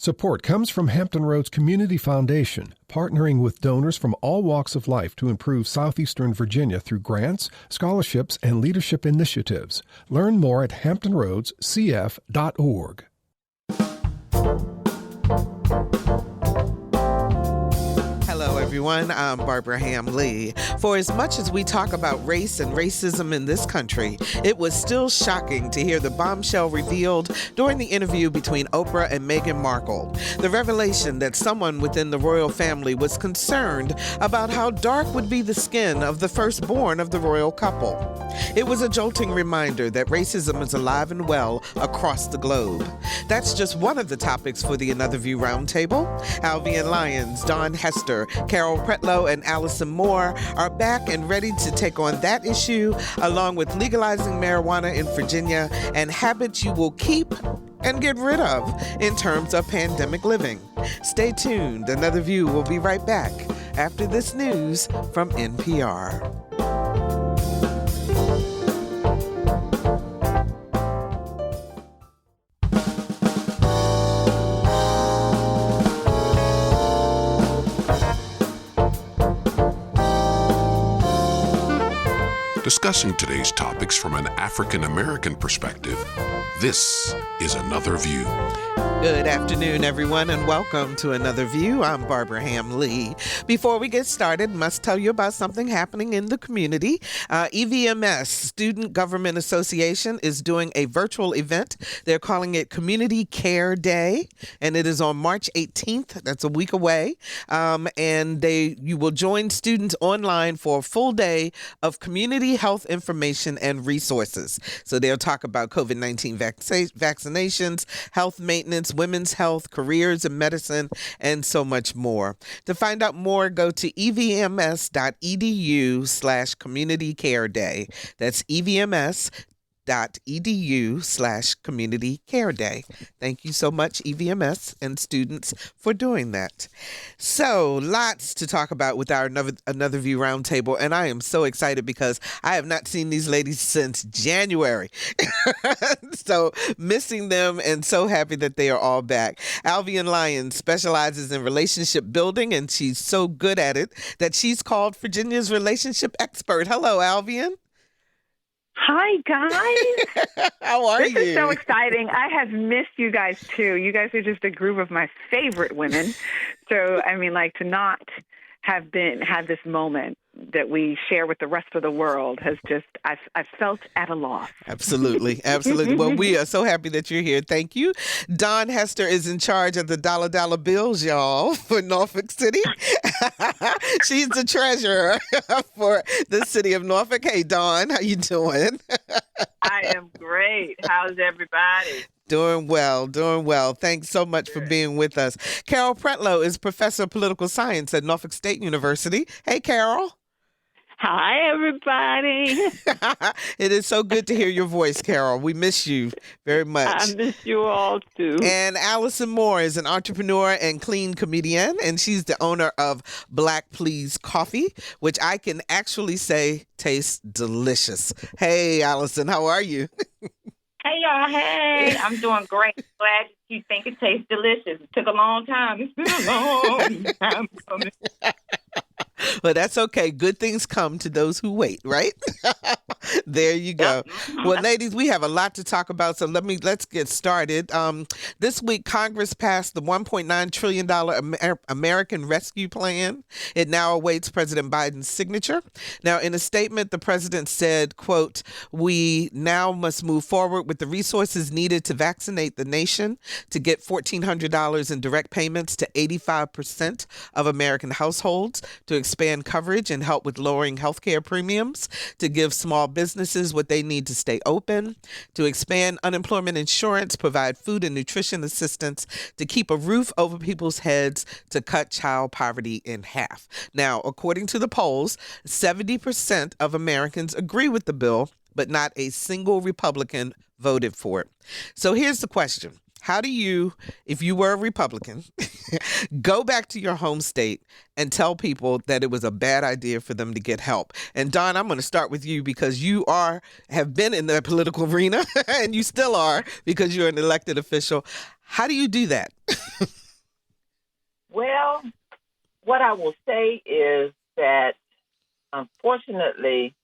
Support comes from Hampton Roads Community Foundation, partnering with donors from all walks of life to improve southeastern Virginia through grants, scholarships, and leadership initiatives. Learn more at hamptonroadscf.org. Hello, everyone. I'm Barbara Ham-Lee. For as much as we talk about race and racism in this country, it was still shocking to hear the bombshell revealed during the interview between Oprah and Meghan Markle. The revelation that someone within the royal family was concerned about how dark would be the skin of the firstborn of the royal couple. It was a jolting reminder that racism is alive and well across the globe. That's just one of the topics for the Another View Roundtable. Alvean Lyons, Daun, Hester, Carol Pretlow, and Allison Moore are back and ready to take on that issue, along with legalizing marijuana in Virginia and habits you will keep and get rid of in terms of pandemic living. Stay tuned. Another View will be right back after this news from NPR. Discussing today's topics from an African-American perspective, this is Another View. Good afternoon, everyone, and welcome to Another View. I'm Barbara Ham-Lee. Before we get started, must tell you about something happening in the community. EVMS, Student Government Association, is doing a virtual event. They're calling it Community Care Day, and it is on March 18th. That's a week away. And you will join students online for a full day of community health information and resources. So they'll talk about COVID-19 vaccinations, health maintenance, women's health, careers in medicine, and so much more. To find out more, go to evms.edu/community care day. That's evms.edu/community care day. Thank you so much, EVMS and students, for doing that. So, lots to talk about with our Another View Roundtable, and I am so excited because I have not seen these ladies since January. So, missing them and so happy that they are all back. Alvean Lyons specializes in relationship building, and she's so good at it that she's called Virginia's relationship expert. Hello, Alvean. Hi, guys. How are you? This is so exciting. I have missed you guys, too. You guys are just a group of my favorite women. So, I mean, like, to not have this moment that we share with the rest of the world has just, I've felt at a loss. Absolutely. Absolutely. Well, we are so happy that you're here. Thank you. Daun Hester is in charge of the dollar bills, y'all, for Norfolk City. She's the treasurer for the city of Norfolk. Hey, Daun, how you doing? I am great. How's everybody? Doing well, doing well. Thanks so much for being with us. Carol Pretlow is professor of political science at Norfolk State University. Hey, Carol. Hi, everybody. It is so good to hear your voice, Carol. We miss you very much. I miss you all, too. And Allison Moore is an entrepreneur and clean comedian, and she's the owner of Black Please Coffee, which I can actually say tastes delicious. Hey, Allison, how are you? Hey, y'all. Hey, I'm doing great. Glad you think it tastes delicious. It took a long time. It's been a long time coming. Well, that's okay. Good things come to those who wait, right? There you go. Well, ladies, we have a lot to talk about, so let's get started. This week, Congress passed the $1.9 trillion American Rescue Plan. It now awaits President Biden's signature. Now, in a statement, the president said, quote, "We now must move forward with the resources needed to vaccinate the nation, to get $1,400 in direct payments to 85% of American households, to expand coverage and help with lowering healthcare premiums, to give small businesses what they need to stay open, to expand unemployment insurance, provide food and nutrition assistance, to keep a roof over people's heads, to cut child poverty in half." Now, according to the polls, 70% of Americans agree with the bill, but not a single Republican voted for it. So here's the question. How do you, if you were a Republican, go back to your home state and tell people that it was a bad idea for them to get help? And Daun, I'm going to start with you because you have been in the political arena and you still are because you're an elected official. How do you do that? Well, what I will say is that, unfortunately,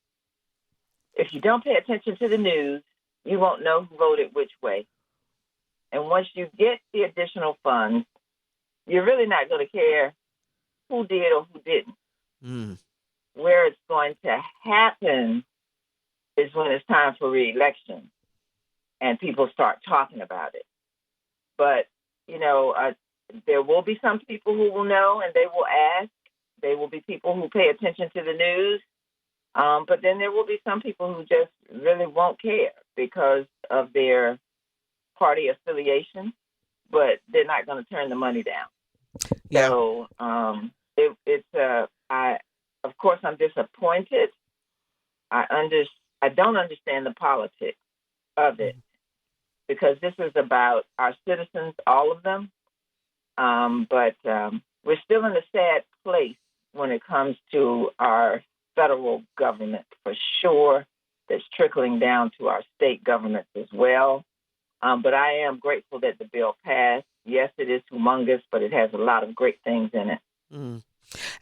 if you don't pay attention to the news, you won't know who voted which way. And once you get the additional funds, you're really not going to care who did or who didn't. Mm. Where it's going to happen is when it's time for re-election and people start talking about it. But, there will be some people who will know and they will ask. There will be people who pay attention to the news. But then there will be some people who just really won't care because of their party affiliation, but they're not going to turn the money down. Yeah. So of course, I'm disappointed. I don't understand the politics of it because this is about our citizens, all of them. But we're still in a sad place when it comes to our federal government, for sure. That's trickling down to our state governments as well. But I am grateful that the bill passed. Yes, it is humongous, but it has a lot of great things in it. Mm.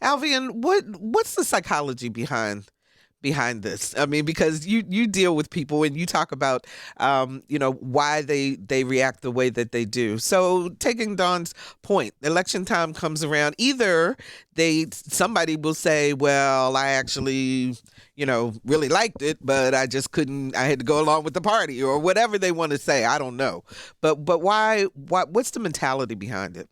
Alvean, what's the psychology behind this? I mean, because you deal with people and you talk about, why they react the way that they do. So taking Dawn's point, election time comes around. Either somebody will say, well, I actually, really liked it, but I just couldn't, I had to go along with the party or whatever they want to say. I don't know. But why, what's the mentality behind it?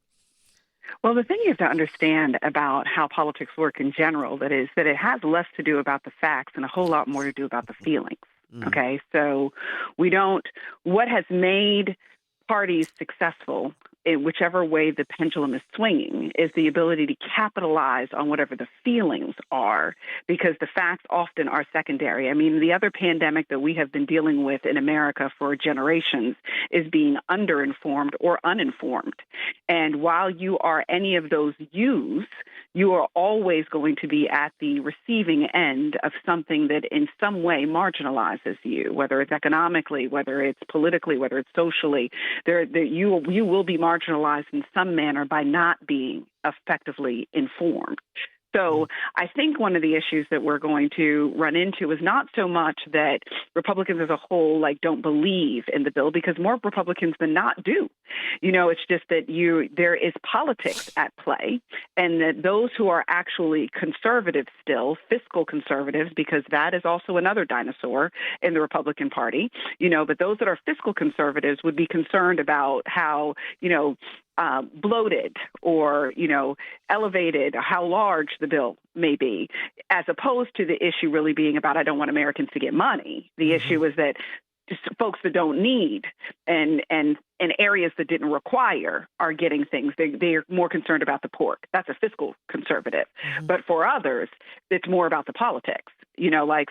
Well, the thing you have to understand about how politics work in general, that is that it has less to do about the facts and a whole lot more to do about the feelings. Okay, so what has made parties successful in whichever way the pendulum is swinging is the ability to capitalize on whatever the feelings are, because the facts often are secondary. I mean, the other pandemic that we have been dealing with in America for generations is being underinformed or uninformed. And while you are any of those U's, you are always going to be at the receiving end of something that in some way marginalizes you, whether it's economically, whether it's politically, whether it's socially. You will be marginalized in some manner by not being effectively informed. So I think one of the issues that we're going to run into is not so much that Republicans as a whole don't believe in the bill, because more Republicans than not do. It's just that there is politics at play, and that those who are actually conservative still, fiscal conservatives, because that is also another dinosaur in the Republican Party, but those that are fiscal conservatives would be concerned about how, bloated or, elevated, how large the bill may be, as opposed to the issue really being about, I don't want Americans to get money. The issue is that folks that don't need and areas that didn't require are getting things. They're more concerned about the pork. That's a fiscal conservative. But for others, it's more about the politics.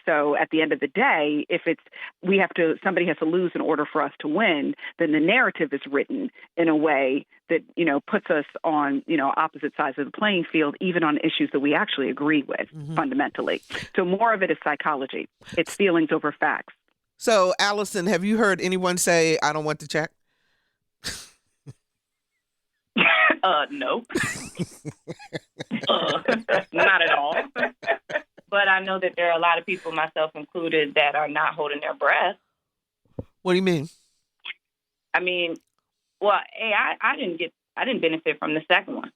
So at the end of the day, if somebody has to lose in order for us to win, then the narrative is written in a way that, puts us on, opposite sides of the playing field, even on issues that we actually agree with fundamentally. So more of it is psychology. It's feelings over facts. So, Allison, have you heard anyone say, I don't want the check? No. Not at all. But I know that there are a lot of people, myself included, that are not holding their breath. What do you mean? I mean, well, I didn't benefit from the second one.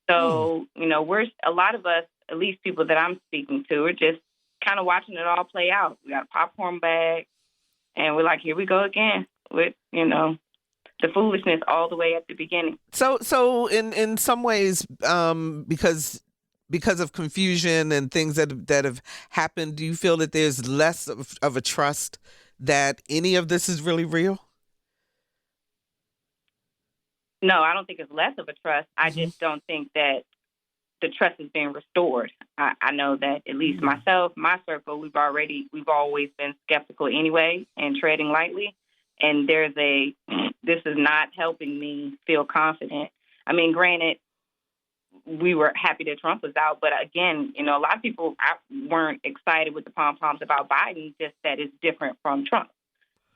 So, we're a lot of us, at least people that I'm speaking to, are just kind of watching it all play out. We got a popcorn bag, and we're like, here we go again with, the foolishness all the way at the beginning. So in some ways, because of confusion and things that have happened, do you feel that there's less of a trust that any of this is really real? No, I don't think it's less of a trust. I just don't think that the trust is being restored. I know that at least myself, my circle, we've always been skeptical anyway and treading lightly. And this is not helping me feel confident. I mean, granted, we were happy that Trump was out, but again, a lot of people weren't excited with the pom-poms about Biden, just that it's different from Trump.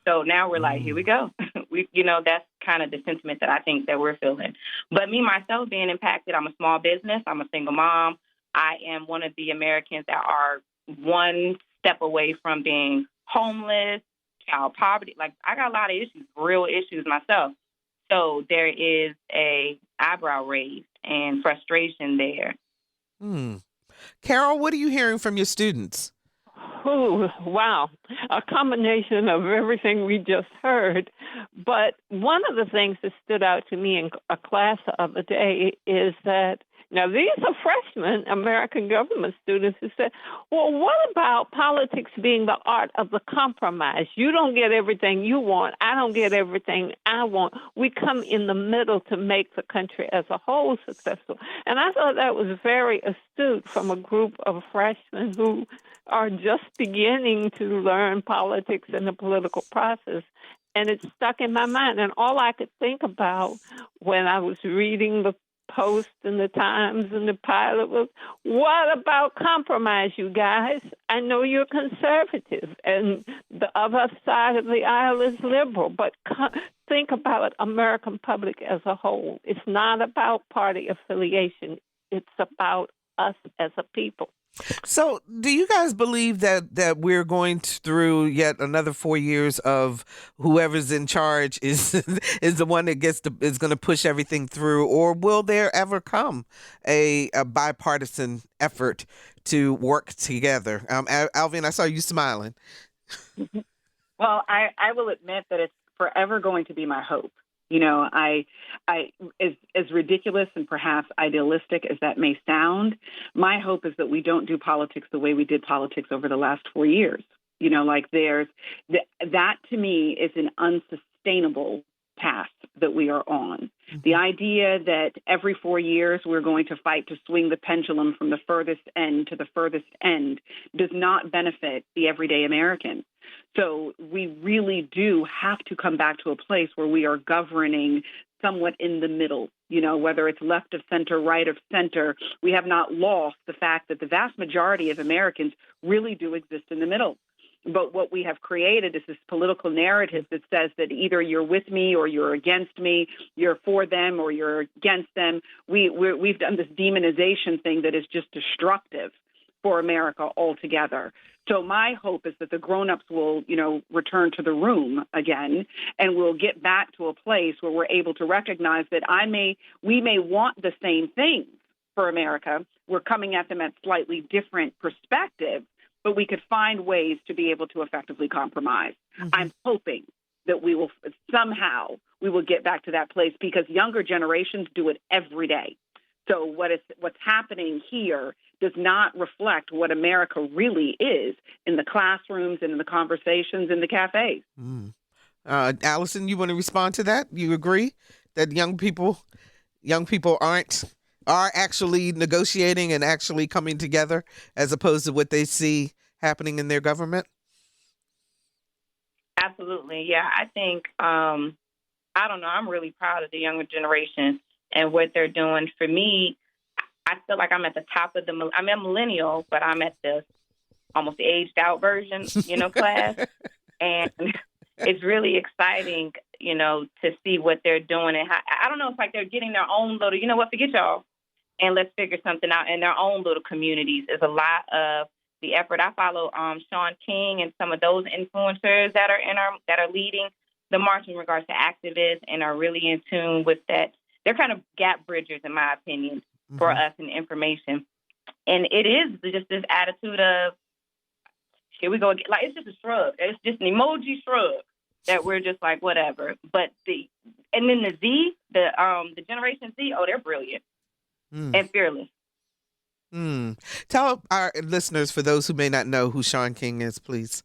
So now we're like, here we go. That's kind of the sentiment that I think that we're feeling. But me, myself, being impacted, I'm a small business. I'm a single mom. I am one of the Americans that are one step away from being homeless, child poverty. Like, I got a lot of issues, real issues myself. So there is a eyebrow raised and frustration there. Carol, what are you hearing from your students? Oh, wow. A combination of everything we just heard. But one of the things that stood out to me in a class the other day is that, now these are freshmen, American government students, who said, well, what about politics being the art of the compromise? You don't get everything you want. I don't get everything I want. We come in the middle to make the country as a whole successful. And I thought that was very astute from a group of freshmen who are just beginning to learn politics and the political process. And it stuck in my mind. And all I could think about when I was reading the Post and the Times and the Pilot was, what about compromise, you guys? I know you're conservative and the other side of the aisle is liberal, but think about American public as a whole. It's not about party affiliation. It's about us as a people. So do you guys believe that we're going through yet another 4 years of whoever's in charge is the one that is going to push everything through, or will there ever come a bipartisan effort to work together? Alvean, I saw you smiling. Well, I will admit that it's forever going to be my hope. I as ridiculous and perhaps idealistic as that may sound, my hope is that we don't do politics the way we did politics over the last 4 years. There's that to me is an unsustainable path that we are on. Mm-hmm. The idea that every 4 years we're going to fight to swing the pendulum from the furthest end to the furthest end does not benefit the everyday American. So we really do have to come back to a place where we are governing somewhat in the middle, whether it's left of center, right of center. We have not lost the fact that the vast majority of Americans really do exist in the middle. But what we have created is this political narrative that says that either you're with me or you're against me, you're for them or you're against them. We've done this demonization thing that is just destructive for America altogether. So my hope is that the grown-ups will, return to the room again, and we'll get back to a place where we're able to recognize that we may want the same things for America. We're coming at them at slightly different perspectives, but we could find ways to be able to effectively compromise. Mm-hmm. I'm hoping that we will get back to that place, because younger generations do it every day. So what's happening here does not reflect what America really is in the classrooms and in the conversations in the cafes. Allison, you want to respond to that? You agree that young people are actually negotiating and actually coming together as opposed to what they see happening in their government? Absolutely. Yeah, I think, I don't know, I'm really proud of the younger generation and what they're doing. For me, I feel like I'm at the top of I'm a millennial, but I'm at the almost aged out version, class. And it's really exciting, to see what they're doing. And I don't know, it's like they're getting their own little, forget y'all, and let's figure something out in their own little communities. There's a lot of the effort. I follow Sean King and some of those influencers that are leading the march in regards to activists and are really in tune with that. They're kind of gap bridgers, in my opinion, for us in information. And it is just this attitude of, here we go again. Like, it's just a shrug. It's just an emoji shrug that we're just like, whatever. But and then the Generation Z, they're brilliant and fearless. Tell our listeners, for those who may not know, who Sean King is, please.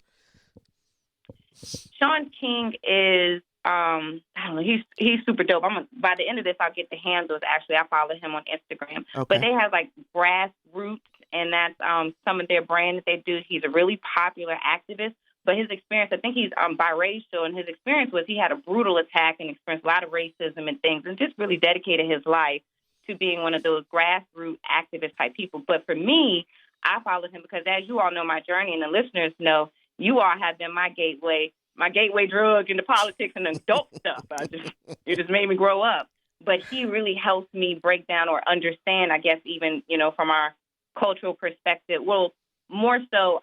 Sean King is, I don't know, he's super dope. By the end of this, I'll get the handles. Actually, I follow him on Instagram. Okay. But they have like grassroots, and that's some of their brand that they do. He's a really popular activist But his experience, I think he's biracial, and his experience was he had a brutal attack and experienced a lot of racism and things, and just really dedicated his life to being one of those grassroots activist type people. But for me, I followed him because, as you all know my journey, and the listeners know, you all have been my gateway drug into politics and adult stuff. It just made me grow up. But he really helped me break down or understand, I guess, even, from our cultural perspective, well, more so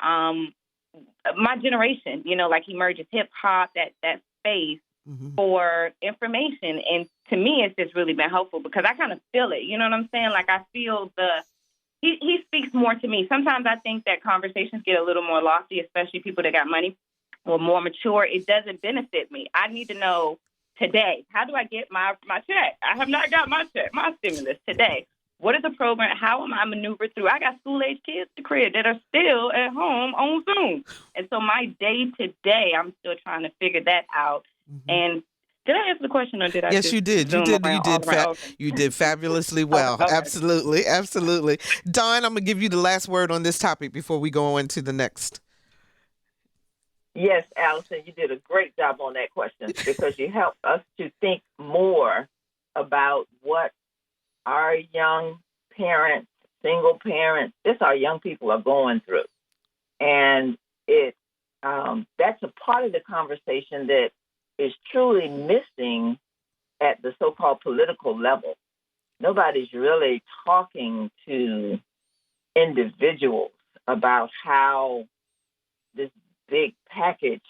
my generation, like he merges hip hop, that space for information. And to me, it's just really been helpful because I kind of feel it. You know what I'm saying? Like I feel he speaks more to me. Sometimes I think that conversations get a little more lofty, especially people that got money or more mature. It doesn't benefit me. I need to know today, how do I get my check? I have not got my check, my stimulus today. What is the program? How am I maneuvered through? I got school-age kids to crib that are still at home on Zoom. And so my day-to-day, I'm still trying to figure that out. And did I answer the question, or did I? Yes, you did. You did fabulously well. Okay. Absolutely. Daun, I'm going to give you the last word on this topic before we go on to the next. Yes, Allison, you did a great job on that question because you helped us to think more about what our young parents, single parents, just our young people are going through. And that's a part of the conversation that is truly missing at the so-called political level. Nobody's really talking to individuals about how this big package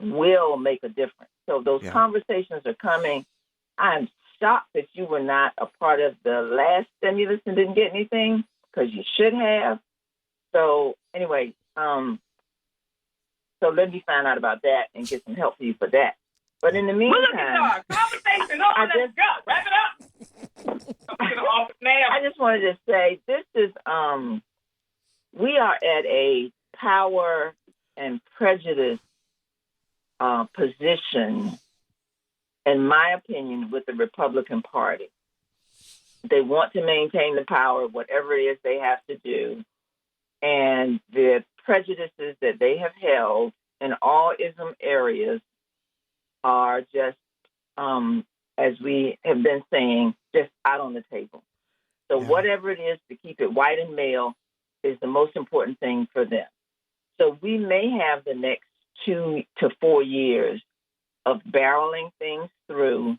will make a difference. So those conversations are coming. I'm shocked that you were not a part of the last stimulus and didn't get anything, because you should have. So anyway, so let me find out about that and get some help for you for that. But in the meantime, conversation on. Let's go. Wrap it up. I just wanted to say this is we are at a power and prejudice position, in my opinion, with the Republican Party. They want to maintain the power, whatever it is they have to do. And the prejudices that they have held in all ism areas are just, as we have been saying, just out on the table. So whatever it is to keep it white and male is the most important thing for them. So we may have the next 2 to 4 years of barreling things through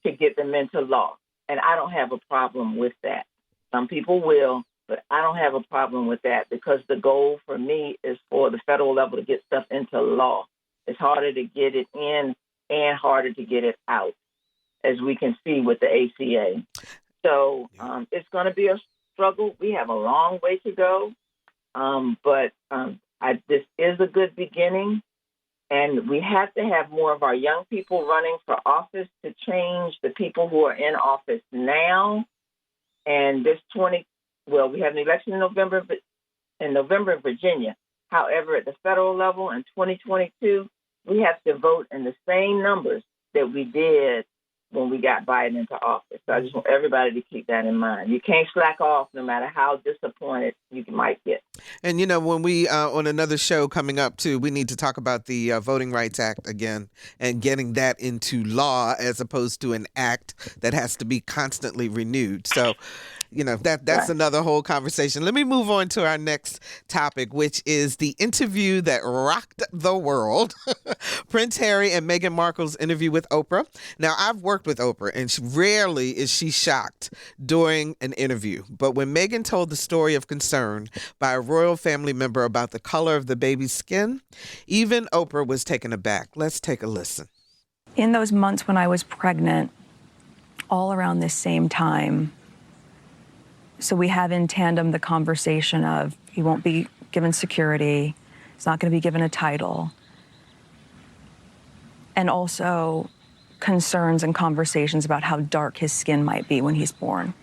to get them into law. And I don't have a problem with that. Some people will, but I don't have a problem with that because the goal for me is for the federal level to get stuff into law. It's harder to get it in and harder to get it out, as we can see with the ACA. So it's going to be a struggle. We have a long way to go, but this is a good beginning. And we have to have more of our young people running for office to change the people who are in office now. And we have an election in November in Virginia. However, at the federal level in 2022, we have to vote in the same numbers that we did when we got Biden into office. So I just want everybody to keep that in mind. You can't slack off no matter how disappointed you might get. And, when we, on another show coming up, too, we need to talk about the Voting Rights Act again and getting that into law as opposed to an act that has to be constantly renewed. So, that's another whole conversation. Let me move on to our next topic, which is the interview that rocked the world. Prince Harry and Meghan Markle's interview with Oprah. Now, I've worked with Oprah, and rarely is she shocked during an interview. But when Meghan told the story of concern by a royal family member about the color of the baby's skin, even Oprah was taken aback. Let's take a listen. In those months when I was pregnant, all around this same time, so we have in tandem the conversation of he won't be given security, he's not going to be given a title, and also concerns and conversations about how dark his skin might be when he's born.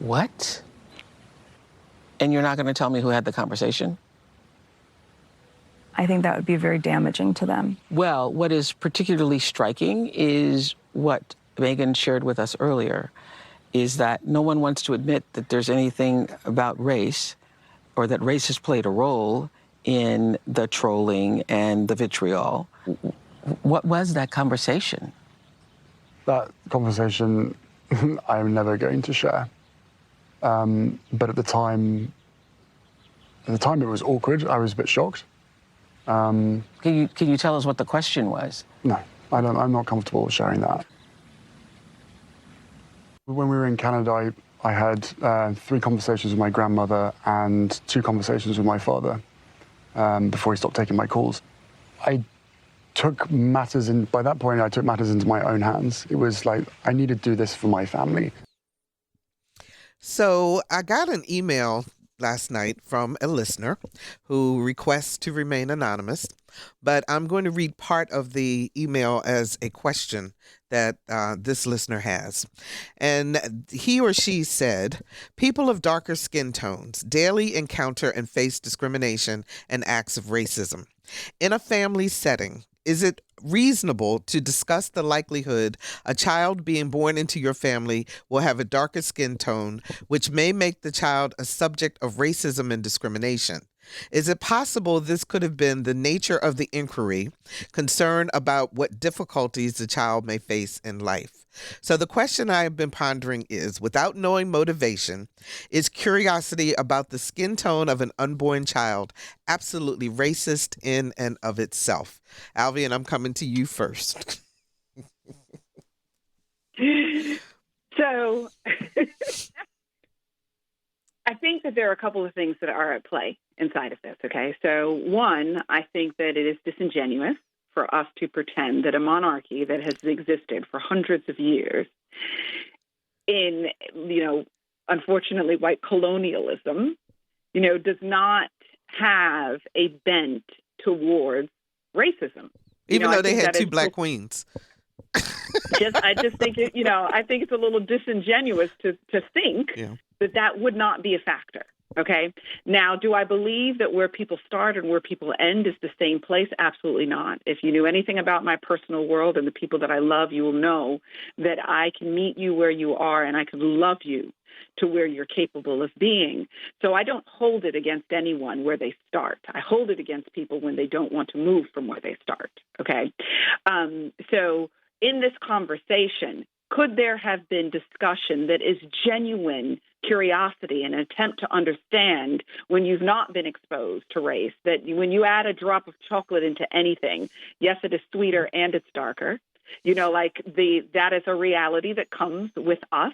What? And you're not going to tell me who had the conversation? I think that would be very damaging to them. Well, what is particularly striking is what Meghan shared with us earlier, is that no one wants to admit that there's anything about race or that race has played a role in the trolling and the vitriol. What was that conversation? That conversation I'm never going to share. But at the time it was awkward. I was a bit shocked. Can you tell us what the question was? No, I'm not comfortable with sharing that. When we were in Canada, I had 3 conversations with my grandmother and 2 conversations with my father before he stopped taking my calls. By that point, I took matters into my own hands. It was like, I needed to do this for my family. So I got an email last night from a listener who requests to remain anonymous, but I'm going to read part of the email as a question that this listener has. And he or she said, people of darker skin tones daily encounter and face discrimination and acts of racism. In a family setting, is it reasonable to discuss the likelihood a child being born into your family will have a darker skin tone, which may make the child a subject of racism and discrimination? Is it possible this could have been the nature of the inquiry, concern about what difficulties the child may face in life? So the question I have been pondering is, without knowing motivation, is curiosity about the skin tone of an unborn child absolutely racist in and of itself? Alvean, I'm coming to you first. So I think that there are a couple of things that are at play inside of this, okay? So one, I think that it is disingenuous for us to pretend that a monarchy that has existed for hundreds of years in, unfortunately, white colonialism, does not have a bent towards racism. Even though they had 2 black queens. I just think I think it's a little disingenuous to think that would not be a factor. Okay. Now, do I believe that where people start and where people end is the same place? Absolutely not. If you knew anything about my personal world and the people that I love, you will know that I can meet you where you are and I can love you to where you're capable of being. So I don't hold it against anyone where they start. I hold it against people when they don't want to move from where they start. Okay. So in this conversation, could there have been discussion that is genuine curiosity and an attempt to understand when you've not been exposed to race, that when you add a drop of chocolate into anything, yes, it is sweeter and it's darker. That is a reality that comes with us.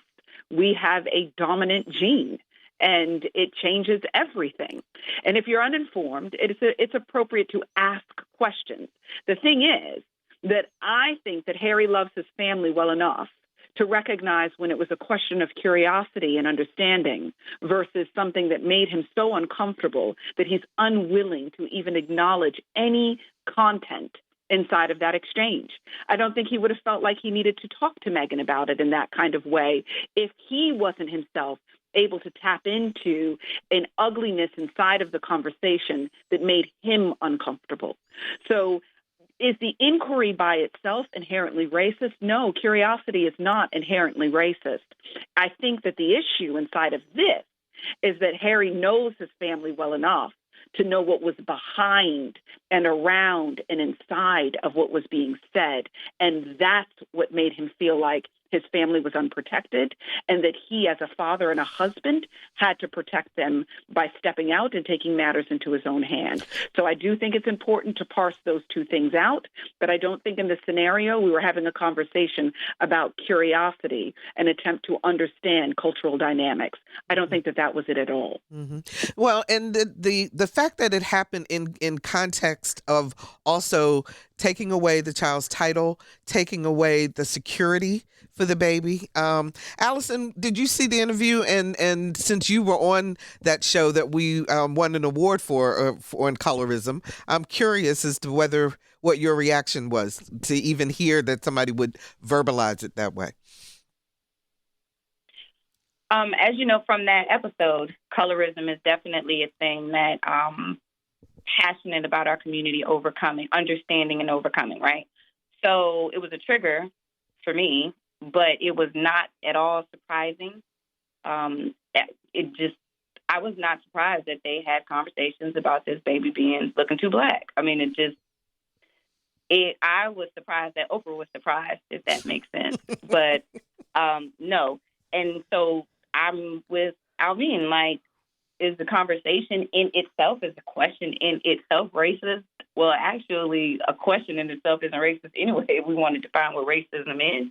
We have a dominant gene and it changes everything. And if you're uninformed, it's appropriate to ask questions. The thing is that I think that Harry loves his family well enough to recognize when it was a question of curiosity and understanding versus something that made him so uncomfortable that he's unwilling to even acknowledge any content inside of that exchange. I don't think he would have felt like he needed to talk to Meghan about it in that kind of way if he wasn't himself able to tap into an ugliness inside of the conversation that made him uncomfortable. So is the inquiry by itself inherently racist? No, curiosity is not inherently racist. I think that the issue inside of this is that Harry knows his family well enough to know what was behind and around and inside of what was being said. And that's what made him feel like his family was unprotected and that he, as a father and a husband, had to protect them by stepping out and taking matters into his own hands. So I do think it's important to parse those 2 things out, but I don't think in this scenario we were having a conversation about curiosity, an attempt to understand cultural dynamics. I don't think that was it at all. Mm-hmm. Well, and the fact that it happened in context of also taking away the child's title, taking away the security for the baby. Allison, did you see the interview? And since you were on that show that we won an award for in colorism, I'm curious as to what your reaction was to even hear that somebody would verbalize it that way. As you know from that episode, colorism is definitely a thing that passionate about our community understanding and overcoming, right? So it was a trigger for me, but it was not at all surprising. I was not surprised that they had conversations about this baby looking too black. I mean, I was surprised that Oprah was surprised, if that makes sense. But no. And so I'm with Alvean, like, is the conversation in itself, is the question in itself racist? Well, actually, a question in itself isn't racist anyway, if we want to define what racism is.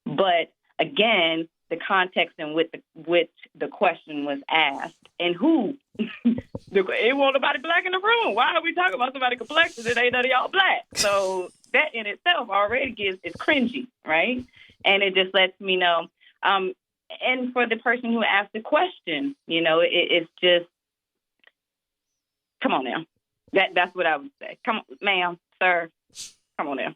But again, the context in which the question was asked and who. It won't nobody black in the room. Why are we talking about somebody's complexion? It ain't none of y'all black. So that in itself already it's cringy, right? And it just lets me know. And for the person who asked the question, it's just, come on now. That's what I would say. Come on, ma'am, sir, come on now.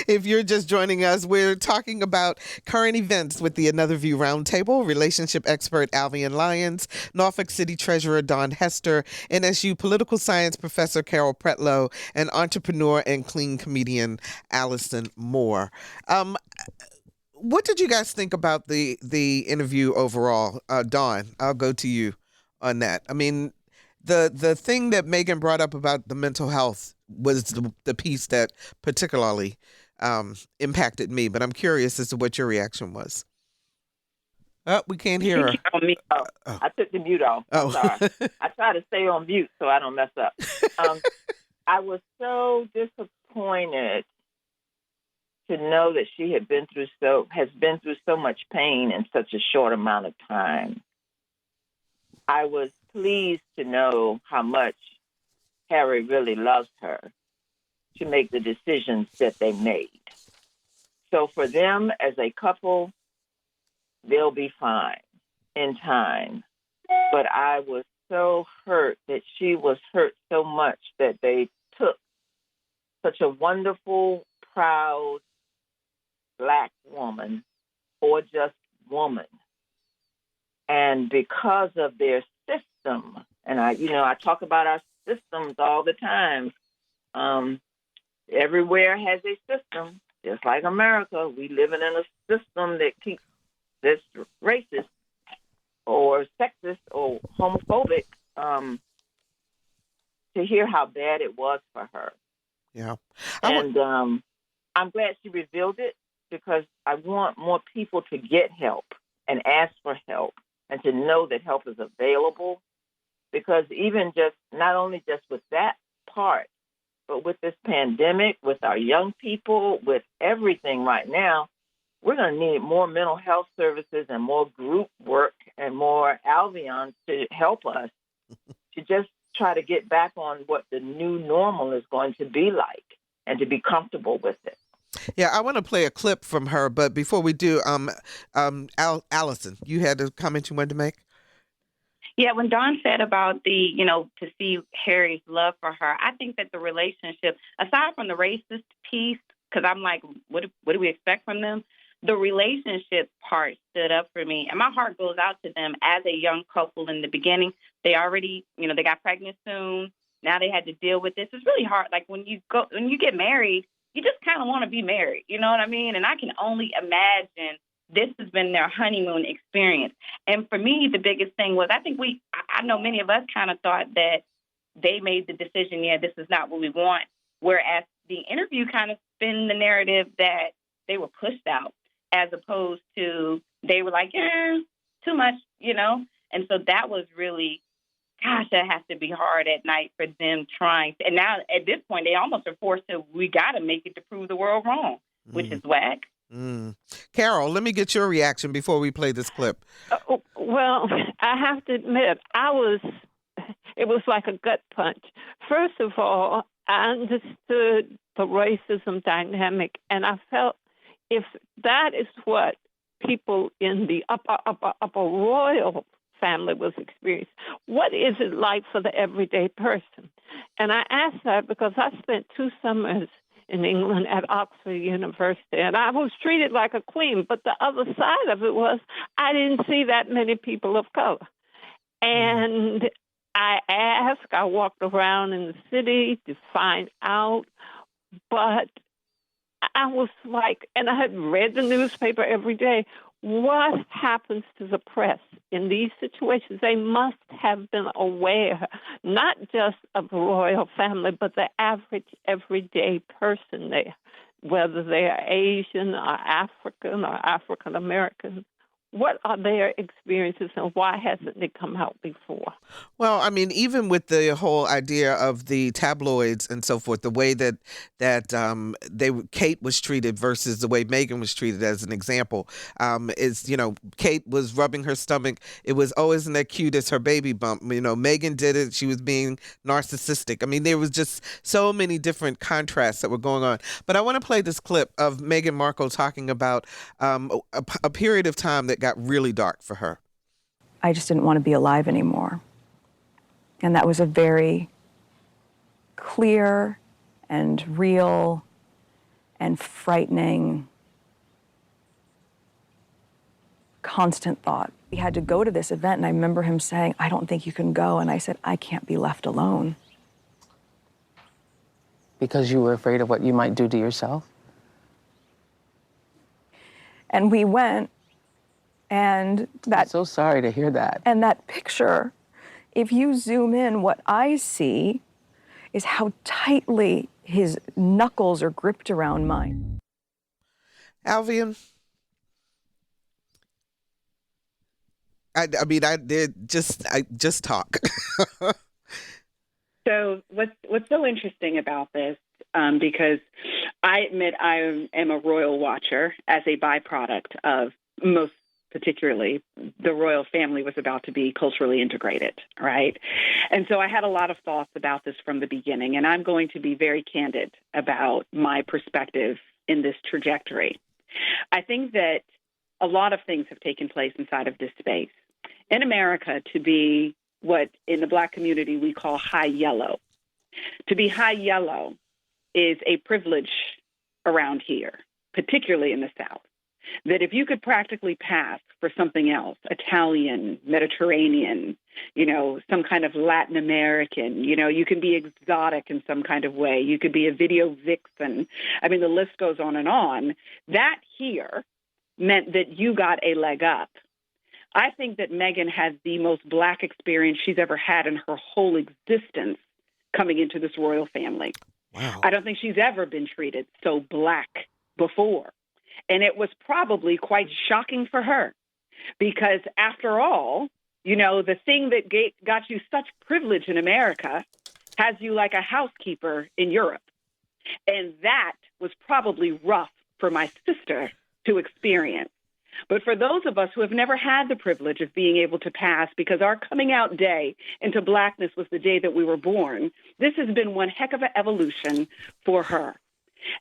If you're just joining us, we're talking about current events with the Another View Roundtable, relationship expert Alvean Lyons, Norfolk City Treasurer Daun Hester, NSU political science professor Carol Pretlow, and entrepreneur and clean comedian Allison Moore. What did you guys think about the interview overall? Daun, I'll go to you on that. I mean, the thing that Meghan brought up about the mental health was the piece that particularly impacted me. But I'm curious as to what your reaction was. Oh, we can't hear her. On mute. I took the mute off. Oh. Sorry. I try to stay on mute so I don't mess up. I was so disappointed to know that she has been through so much pain in such a short amount of time. I was pleased to know how much Harry really loves her to make the decisions that they made. So for them as a couple, they'll be fine in time. But I was so hurt that she was hurt so much that they took such a wonderful, proud Black woman or just woman. And because of their system, and I talk about our systems all the time. Everywhere has a system, just like America. We live in a system that keeps this racist or sexist or homophobic. To hear how bad it was for her. Yeah. And I'm glad she revealed it, because I want more people to get help and ask for help and to know that help is available. Because even not only just with that part, but with this pandemic, with our young people, with everything right now, we're going to need more mental health services and more group work and more Alveans to help us to just try to get back on what the new normal is going to be like and to be comfortable with it. Yeah, I want to play a clip from her, but before we do, Allison, you had a comment you wanted to make? Yeah, when Daun said about to see Harry's love for her, I think that the relationship, aside from the racist piece, because I'm like, what do we expect from them? The relationship part stood up for me, and my heart goes out to them as a young couple in the beginning. They already, they got pregnant soon. Now they had to deal with this. It's really hard. Like when you get married, you just kind of want to be married. You know what I mean? And I can only imagine this has been their honeymoon experience. And for me, the biggest thing was, I know many of us kind of thought that they made the decision, this is not what we want. Whereas the interview kind of spin the narrative that they were pushed out, as opposed to they were like, too much, And so that was really, gosh, that has to be hard at night for them trying to. And now at this point, they almost are forced to, we got to make it to prove the world wrong, which is whack. Carol, let me get your reaction before we play this clip. Well, I have to admit, it was like a gut punch. First of all, I understood the racism dynamic, and I felt if that is what people in the upper royal family was experiencing, what is it like for the everyday person? And I asked that because I spent 2 summers in England at Oxford University, and I was treated like a queen. But the other side of it was I didn't see that many people of color. And I walked around in the city to find out, but I was like, and I had read the newspaper every day, what happens to the press in these situations, they must have been aware, not just of the royal family, but the average everyday person there, whether they are Asian or African or African American. What are their experiences and why hasn't it come out before? Well, I mean, even with the whole idea of the tabloids and so forth, the way that Kate was treated versus the way Meghan was treated, as an example, is, Kate was rubbing her stomach. It was, oh, isn't that cute? It's her baby bump. Meghan did it. She was being narcissistic. I mean, there was just so many different contrasts that were going on. But I want to play this clip of Meghan Markle talking about a period of time that got really dark for her. I just didn't want to be alive anymore. And that was a very clear and real and frightening, constant thought. We had to go to this event, and I remember him saying, I don't think you can go. And I said, I can't be left alone. Because you were afraid of what you might do to yourself? And we went, and I'm so sorry to hear that. And that picture, if you zoom in, what I see is how tightly his knuckles are gripped around mine. Alvean, I just talk. So what's so interesting about this, because I admit I am a royal watcher as a byproduct of most particularly the royal family was about to be culturally integrated, right? And so I had a lot of thoughts about this from the beginning, and I'm going to be very candid about my perspective in this trajectory. I think that a lot of things have taken place inside of this space. In America, to be what in the Black community we call high yellow. To be high yellow is a privilege around here, particularly in the South. That if you could practically pass for something else, Italian, Mediterranean, some kind of Latin American, you can be exotic in some kind of way. You could be a video vixen. I mean, the list goes on and on. That here meant that you got a leg up. I think that Meghan has the most Black experience she's ever had in her whole existence coming into this royal family. Wow. I don't think she's ever been treated so Black before. And it was probably quite shocking for her because, after all, the thing that got you such privilege in America has you like a housekeeper in Europe. And that was probably rough for my sister to experience. But for those of us who have never had the privilege of being able to pass because our coming out day into Blackness was the day that we were born, this has been one heck of an evolution for her.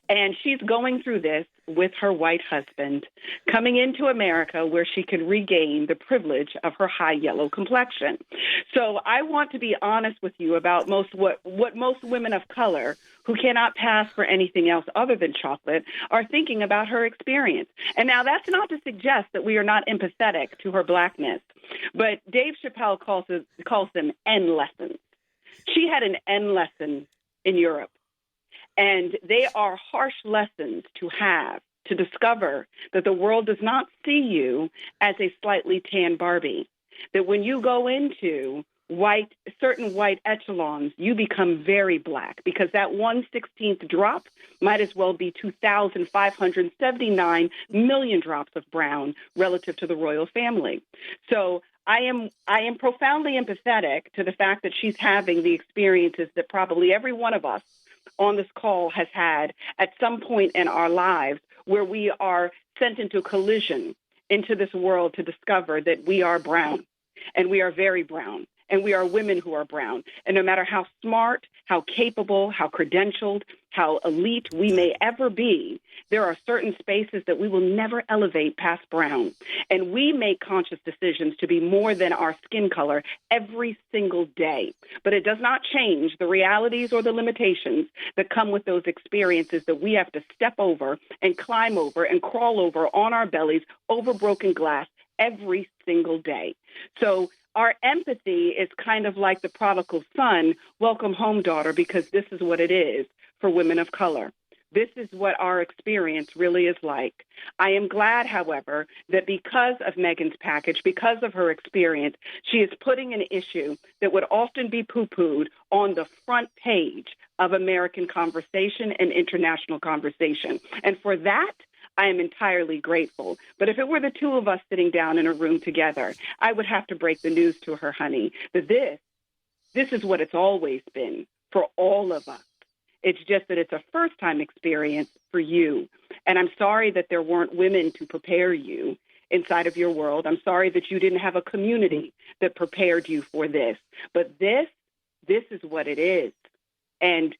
And she's going through this with her white husband, coming into America where she can regain the privilege of her high yellow complexion. So I want to be honest with you about what most women of color who cannot pass for anything else other than chocolate are thinking about her experience. And now that's not to suggest that we are not empathetic to her Blackness, but Dave Chappelle calls them N lessons. She had an N lesson in Europe. And they are harsh lessons to have, to discover that the world does not see you as a slightly tan Barbie, that when you go into certain white echelons, you become very Black because that 1/16th drop might as well be 2,579 million drops of brown relative to the royal family. So I am profoundly empathetic to the fact that she's having the experiences that probably every one of us on this call has had at some point in our lives where we are sent into collision into this world to discover that we are brown and we are very brown and we are women who are brown. And no matter how smart, how capable, how credentialed, how elite we may ever be, there are certain spaces that we will never elevate past brown. And we make conscious decisions to be more than our skin color every single day. But it does not change the realities or the limitations that come with those experiences that we have to step over and climb over and crawl over on our bellies over broken glass every single day. So our empathy is kind of like the prodigal son, welcome home, daughter, because this is what it is for women of color. This is what our experience really is like. I am glad, however, that because of Meghan's package, because of her experience, she is putting an issue that would often be poo-pooed on the front page of American conversation and international conversation. And for that, I am entirely grateful. But if it were the two of us sitting down in a room together, I would have to break the news to her, honey, that this is what it's always been for all of us. It's just that it's a first-time experience for you. And I'm sorry that there weren't women to prepare you inside of your world. I'm sorry that you didn't have a community that prepared you for this. But this is what it is. And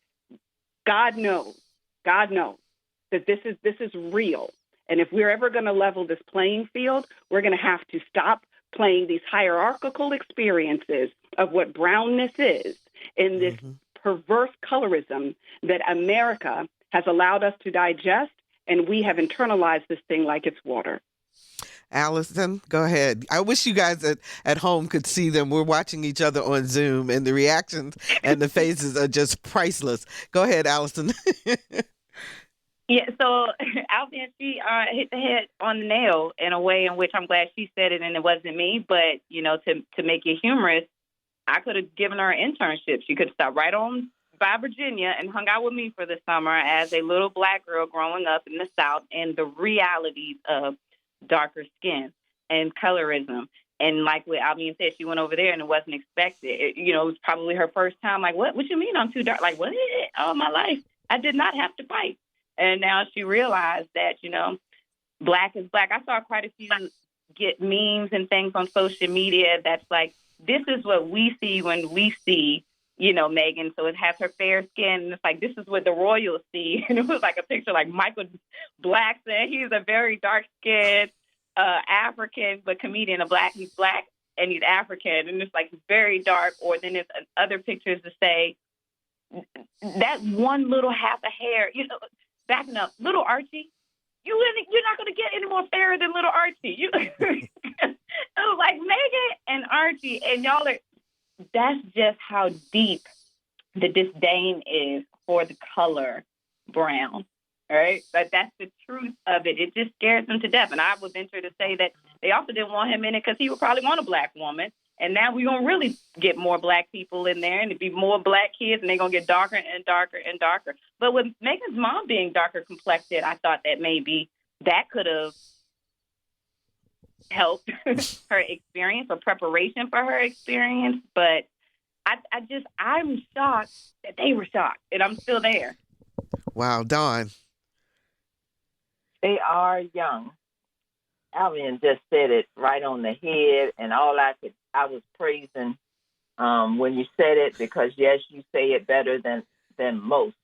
God knows that this is real. And if we're ever going to level this playing field, we're going to have to stop playing these hierarchical experiences of what brownness is in this perverse colorism that America has allowed us to digest, and we have internalized this thing like it's water. Allison, go ahead. I wish you guys at home could see them. We're watching each other on Zoom, and the reactions and the faces are just priceless. Go ahead, Allison. Yeah, so Alvean, she hit the head on the nail in a way in which I'm glad she said it and it wasn't me. But, to make it humorous, I could have given her an internship. She could have stopped right on by Virginia and hung out with me for the summer as a little Black girl growing up in the South and the realities of darker skin and colorism. And like what Alvean said, she went over there and it wasn't expected. It was probably her first time. Like, what you mean I'm too dark? Like, what? All my life, I did not have to fight. And now she realized that, Black is Black. I saw quite a few get memes and things on social media that's like, this is what we see when we see, Meghan. So it has her fair skin. And it's like, this is what the royals see. And it was like a picture like Michael Black said he's a very dark-skinned African, but comedian, he's Black and he's African. And it's like very dark. Or then it's other pictures to say that one little half a hair, backing up, little Archie, you're not going to get any more fairer than little Archie. It was like Meghan and Archie, and that's just how deep the disdain is for the color brown, right? But that's the truth of it. It just scares them to death. And I would venture to say that they also didn't want him in it because he would probably want a Black woman. And now we're going to really get more Black people in there and it'd be more Black kids and they're going to get darker and darker and darker. But with Meghan's mom being darker complected, I thought that maybe that could have helped her experience or preparation for her experience. But I'm shocked that they were shocked and I'm still there. Wow, Daun. They are young. Alvean just said it right on the head, and I was praising when you said it because yes, you say it better than most.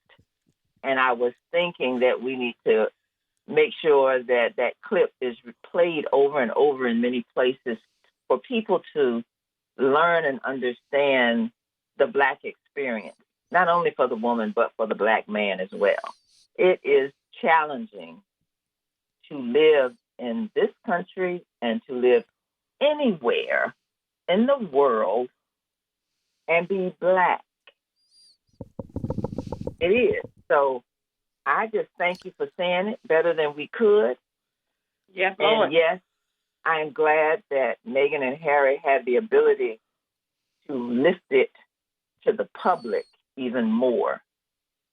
And I was thinking that we need to make sure that clip is replayed over and over in many places for people to learn and understand the Black experience, not only for the woman, but for the Black man as well. It is challenging to live in this country and to live anywhere in the world and be Black. It is. So I just thank you for saying it better than we could. Yes, Lord. Lord. Yes, I am glad that Meghan and Harry had the ability to lift it to the public even more.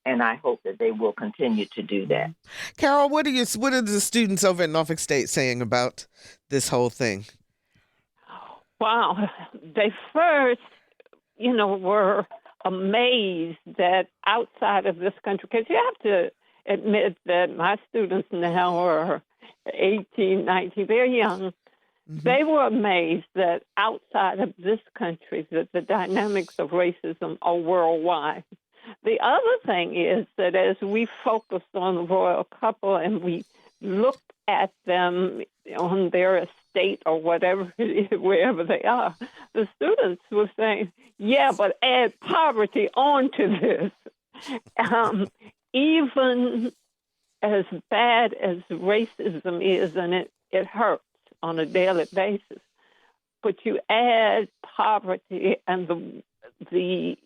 And I hope that they will continue to do that. Carol, what are the students over at Norfolk State saying about this whole thing? Wow. They first, were amazed that outside of this country, because you have to admit that my students now are 18, 19, they're young. Mm-hmm. They were amazed that outside of this country, that the dynamics of racism are worldwide. The other thing is that as we focused on the royal couple and we looked at them on their estate or whatever it is, wherever they are, the students were saying, yeah, but add poverty onto this. Even as bad as racism is, and it hurts on a daily basis, but you add poverty and the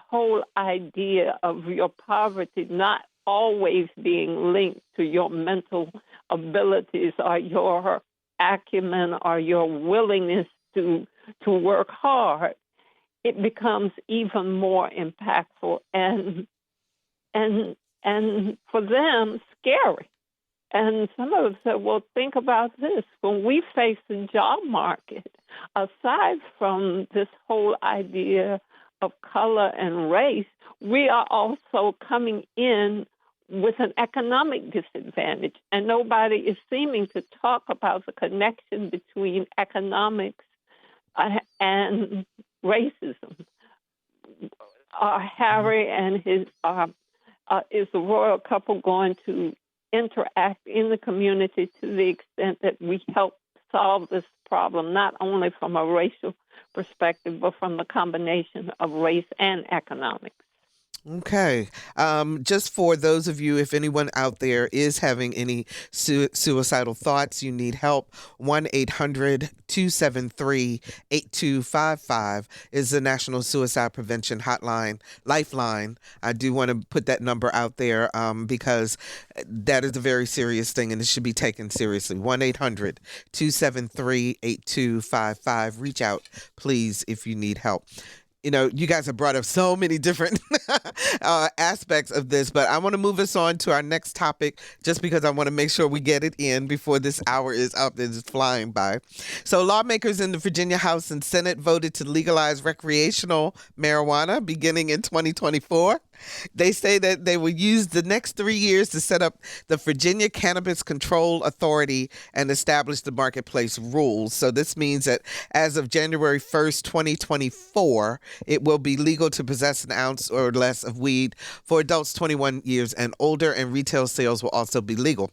whole idea of your poverty not always being linked to your mental abilities or your acumen or your willingness to work hard, it becomes even more impactful and for them scary. And some of us said, well, think about this. When we face the job market, aside from this whole idea of color and race, we are also coming in with an economic disadvantage. And nobody is seeming to talk about the connection between economics and racism. Harry and his is the royal couple going to interact in the community to the extent that we help solve this problem, not only from a racial perspective, but from the combination of race and economics? Okay. Just for those of you, if anyone out there is having any suicidal thoughts, you need help, 1-800-273-8255 is the National Suicide Prevention Hotline, Lifeline. I do want to put that number out there because that is a very serious thing and it should be taken seriously. 1-800-273-8255. Reach out, please, if you need help. You know, you guys have brought up so many different aspects of this, but I want to move us on to our next topic just because I want to make sure we get it in before this hour is up. It's flying by. So lawmakers in the Virginia House and Senate voted to legalize recreational marijuana beginning in 2024. They say that they will use the next 3 years to set up the Virginia Cannabis Control Authority and establish the marketplace rules. So this means that as of January 1st, 2024, it will be legal to possess an ounce or less of weed for adults 21 years and older, and retail sales will also be legal.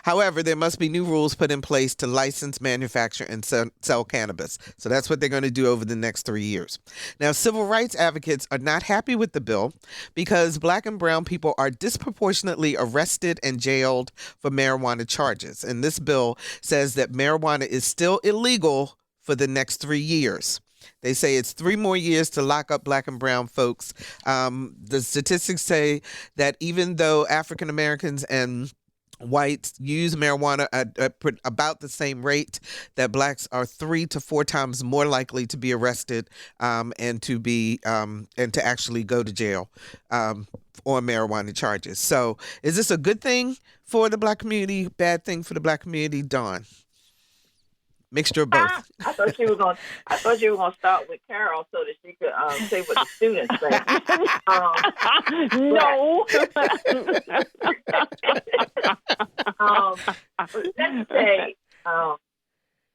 However, there must be new rules put in place to license, manufacture, and sell cannabis. So that's what they're going to do over the next 3 years. Now, civil rights advocates are not happy with the bill because Black and brown people are disproportionately arrested and jailed for marijuana charges. And this bill says that marijuana is still illegal for the next 3 years. They say it's 3 more years to lock up Black and brown folks. The statistics say that even though African Americans and whites use marijuana at about the same rate, that Blacks are 3 to 4 times more likely to be arrested and to actually go to jail on marijuana charges. So is this a good thing for the Black community, bad thing for the Black community, Daun? Mixture of both. I thought you were going to start with Carol so that she could say what the students say. No. Let's say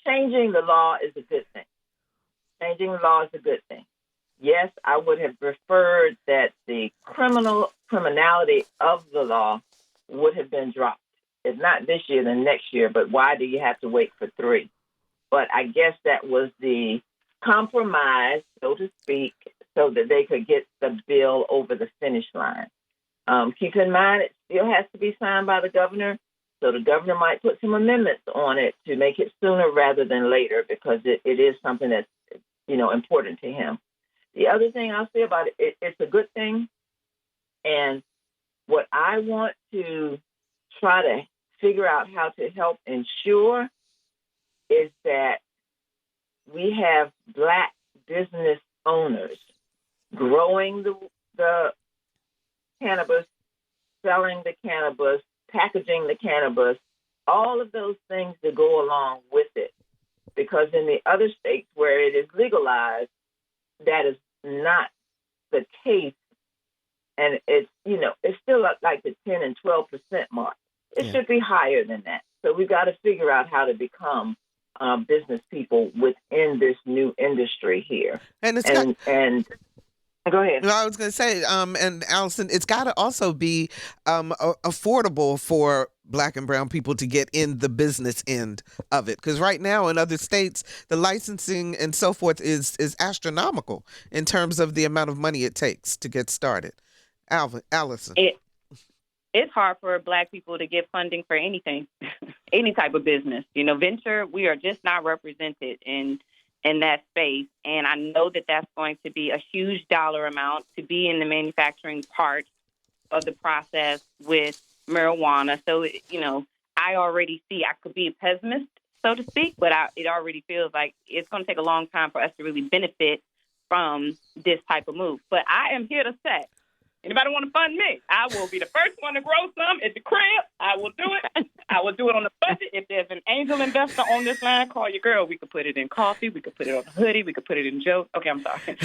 changing the law is a good thing. Changing the law is a good thing. Yes, I would have preferred that the criminality of the law would have been dropped. If not this year, then next year. But why do you have to wait for 3? But I guess that was the compromise, so to speak, so that they could get the bill over the finish line. Keep in mind, it still has to be signed by the governor, so the governor might put some amendments on it to make it sooner rather than later, because it is something that's, important to him. The other thing I'll say about it, it's a good thing. And what I want to try to figure out how to help ensure is that we have Black business owners growing the cannabis, selling the cannabis, packaging the cannabis, all of those things that go along with it. Because in the other states where it is legalized, that is not the case. And it's still like the 10 and 12% mark. It should be higher than that. So we've got to figure out how to become business people within this new industry here. And go ahead. No, I was going to say, and Allison, it's got to also be affordable for Black and brown people to get in the business end of it. Because right now in other states, the licensing and so forth is astronomical in terms of the amount of money it takes to get started. Allison. It's hard for Black people to get funding for anything, any type of business. Venture, we are just not represented in that space. And I know that that's going to be a huge dollar amount to be in the manufacturing part of the process with marijuana. So, I already see I could be a pessimist, so to speak, but it already feels like it's going to take a long time for us to really benefit from this type of move. But I am here to say, anybody want to fund me? I will be the first one to grow some at the crib. I will do it. I will do it on the budget. If there's an angel investor on this line, call your girl. We could put it in coffee. We could put it on a hoodie. We could put it in jokes. Okay, I'm sorry.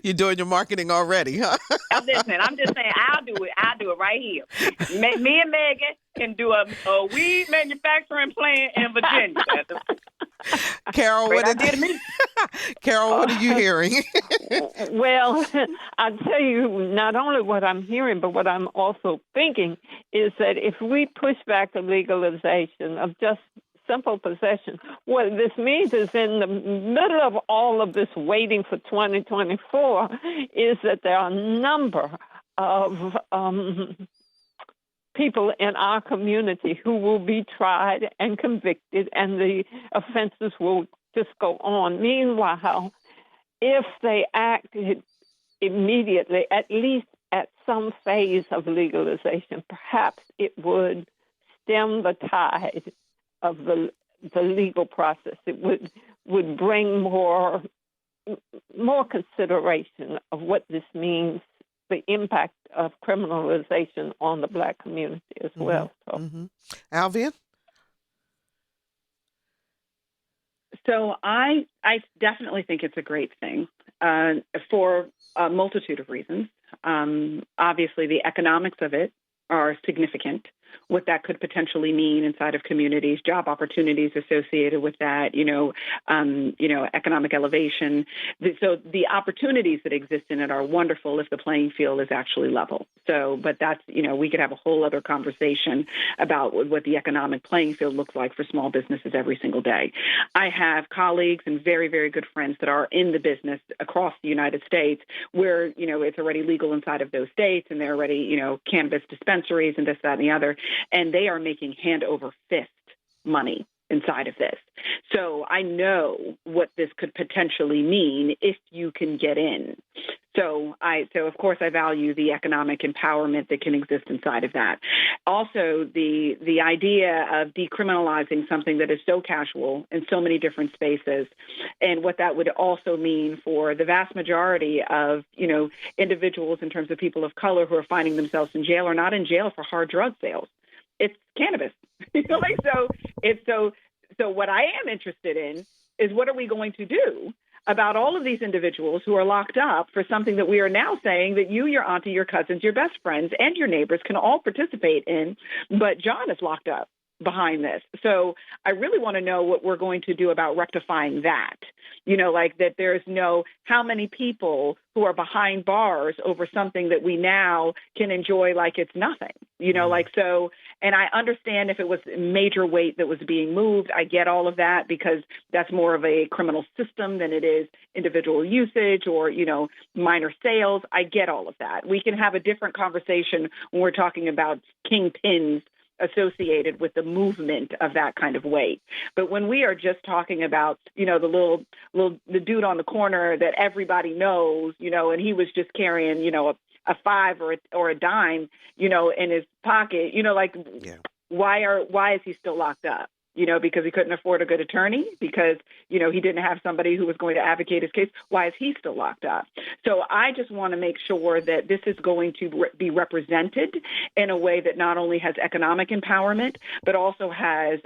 You're doing your marketing already, huh? Listen, I'm just saying, I'll do it. I'll do it right here. Me and Megan can do a weed manufacturing plant in Virginia. Carol, Carol, what are you hearing? Well, I'll tell you not only what I'm hearing, but what I'm also thinking is that if we push back the legalization of just simple possession, what this means is in the middle of all of this waiting for 2024 is that there are a number of people in our community who will be tried and convicted, and the offenses will just go on. Meanwhile, if they acted immediately, at least at some phase of legalization, perhaps it would stem the tide of the legal process. It would bring more consideration of what this means, the impact of criminalization on the Black community as well. So, Alvean? So I definitely think it's a great thing for a multitude of reasons. Obviously, the economics of it are significant. What that could potentially mean inside of communities, job opportunities associated with that, economic elevation. So the opportunities that exist in it are wonderful if the playing field is actually level. So, but that's, we could have a whole other conversation about what the economic playing field looks like for small businesses every single day. I have colleagues and very, very good friends that are in the business across the United States where, it's already legal inside of those states and they're already, cannabis dispensaries and this, that, and the other. And they are making hand over fist money inside of this. So I know what this could potentially mean if you can get in. So of course I value the economic empowerment that can exist inside of that. Also, the idea of decriminalizing something that is so casual in so many different spaces, and what that would also mean for the vast majority of, individuals in terms of people of color who are finding themselves in jail or not in jail for hard drug sales. It's cannabis. So what I am interested in is what are we going to do about all of these individuals who are locked up for something that we are now saying that you, your auntie, your cousins, your best friends, and your neighbors can all participate in, but John is locked up behind this. So I really want to know what we're going to do about rectifying that. That there's how many people who are behind bars over something that we now can enjoy like it's nothing, so, and I understand if it was major weight that was being moved, I get all of that because that's more of a criminal system than it is individual usage or, minor sales. I get all of that. We can have a different conversation when we're talking about kingpins associated with the movement of that kind of weight. But when we are just talking about, the dude on the corner that everybody knows, and he was just carrying, a $5 or a dime, in his pocket, why is he still locked up? Because he couldn't afford a good attorney, because, he didn't have somebody who was going to advocate his case. Why is he still locked up? So I just want to make sure that this is going to be represented in a way that not only has economic empowerment, but also has,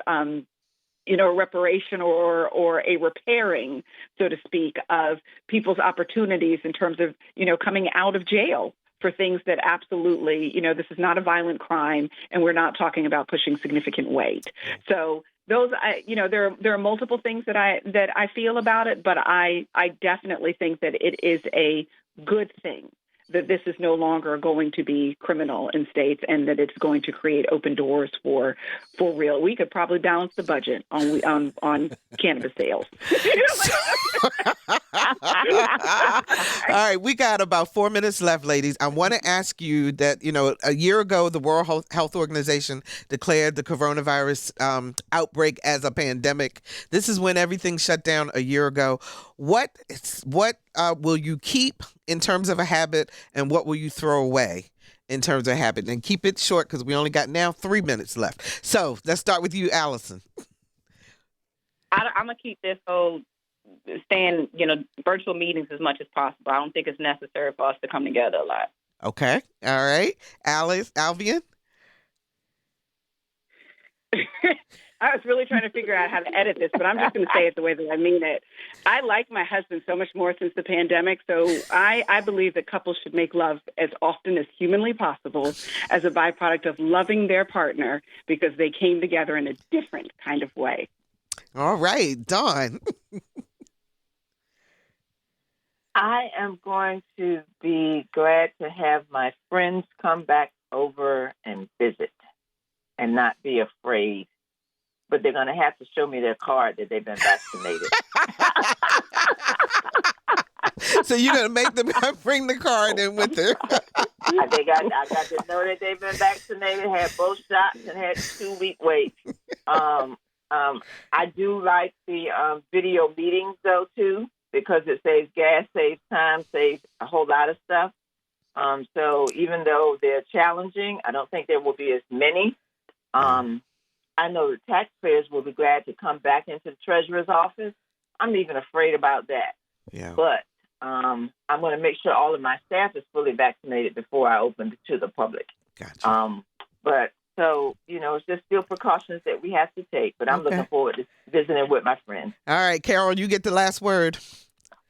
reparation or a repairing, so to speak, of people's opportunities in terms of, coming out of jail for things that absolutely, this is not a violent crime, and we're not talking about pushing significant weight. So those, there are multiple things that I feel about it, but I definitely think that it is a good thing that this is no longer going to be criminal in states, and that it's going to create open doors for real. We could probably balance the budget on cannabis sales. All right, we got about 4 minutes left, ladies. I want to ask you that, a year ago, the World Health Organization declared the coronavirus outbreak as a pandemic. This is when everything shut down a year ago. What will you keep in terms of a habit, and what will you throw away in terms of habit? And keep it short because we only got now 3 minutes left. So let's start with you, Allison. I'm going to keep this whole staying, virtual meetings as much as possible. I don't think it's necessary for us to come together a lot. Okay. All right. Alvean? I was really trying to figure out how to edit this, but I'm just going to say it the way that I mean it. I like my husband so much more since the pandemic, so I believe that couples should make love as often as humanly possible as a byproduct of loving their partner because they came together in a different kind of way. All right. Daun. I am going to be glad to have my friends come back over and visit and not be afraid. But they're going to have to show me their card that they've been vaccinated. So you're going to make them bring the card in with them. I got to know that they've been vaccinated, had both shots, and had 2-week wait. I do like the video meetings, though, too, because it saves gas, saves time, saves a whole lot of stuff. So even though they're challenging, I don't think there will be as many. I know the taxpayers will be glad to come back into the treasurer's office. I'm even afraid about that. Yeah. But I'm going to make sure all of my staff is fully vaccinated before I open to the public. Gotcha. But so, it's just still precautions that we have to take. But I'm looking forward to visiting with my friends. All right, Carol, you get the last word.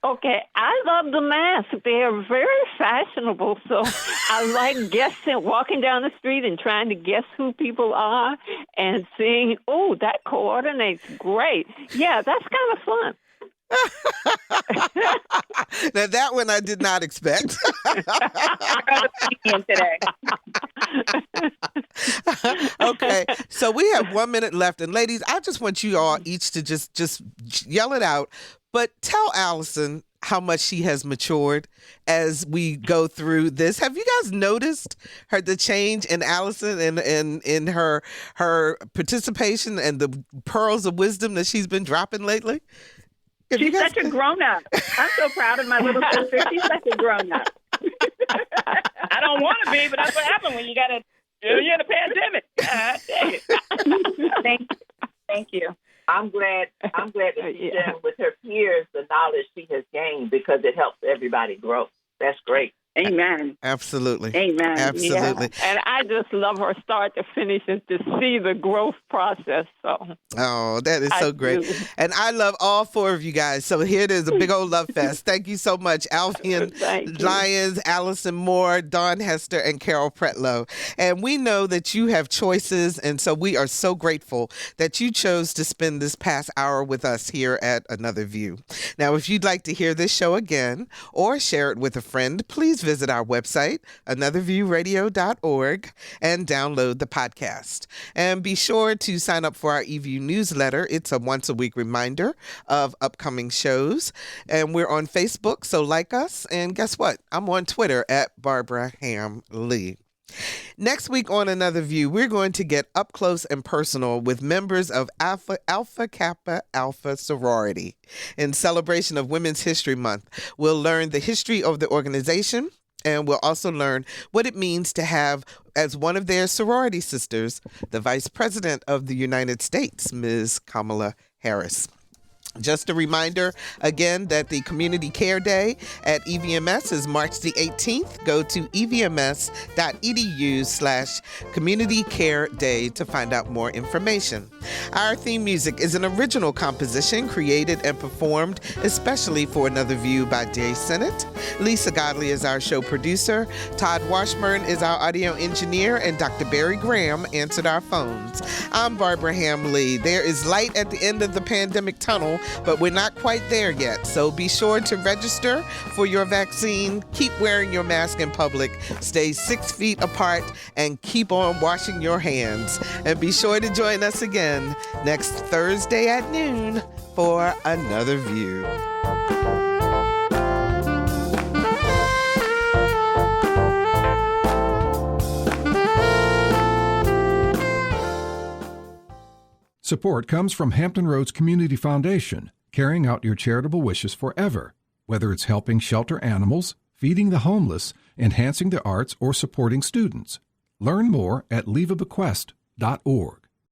Okay, I love the masks. They are very fashionable, so I like guessing, walking down the street and trying to guess who people are and seeing, oh, that coordinates great. Yeah, that's kind of fun. Now, that one I did not expect. Today. Okay, so we have 1 minute left. And ladies, I just want you all each to just yell it out. But tell Allison how much she has matured as we go through this. Have you guys noticed the change in Allison and in her participation and the pearls of wisdom that she's been dropping lately? She's such a grown-up. I'm so proud of my little sister. She's such a grown-up. I don't want to be, but that's what happens when you're in a pandemic. God dang it. Thank you. I'm glad that she's sharing with her peers the knowledge she has gained because it helps everybody grow. That's great. Amen. Absolutely. Amen. Absolutely. Yeah. And I just love her start to finish and to see the growth process. So. Oh, that is so great. And I love all 4 of you guys. So here it is, a big old love fest. Thank you so much, Alvean Lyons, Allison Moore, Daun, Hester, and Carol Pretlow. And we know that you have choices, and so we are so grateful that you chose to spend this past hour with us here at Another View. Now, if you'd like to hear this show again or share it with a friend, please visit our website, anotherviewradio.org, and download the podcast. And be sure to sign up for our eView newsletter. It's a once-a-week reminder of upcoming shows. And we're on Facebook, so like us. And guess what? I'm on Twitter at Barbara Ham Lee. Next week on Another View, we're going to get up close and personal with members of Alpha Kappa Alpha sorority. In celebration of Women's History Month, we'll learn the history of the organization, and we'll also learn what it means to have as one of their sorority sisters, the Vice President of the United States, Ms. Kamala Harris. Just a reminder, again, that the Community Care Day at EVMS is March the 18th. Go to evms.edu/Community Care Day to find out more information. Our theme music is an original composition created and performed especially for Another View by Jay Sennett. Lisa Godley is our show producer. Todd Washburn is our audio engineer, and Dr. Barry Graham answered our phones. I'm Barbara Ham Lee. There is light at the end of the pandemic tunnel, but we're not quite there yet. So be sure to register for your vaccine. Keep wearing your mask in public. Stay 6 feet apart and keep on washing your hands. And be sure to join us again next Thursday at noon for Another View. Support comes from Hampton Roads Community Foundation, carrying out your charitable wishes forever. whether it's helping shelter animals, feeding the homeless, enhancing the arts, or supporting students. Learn more at leaveabequest.org.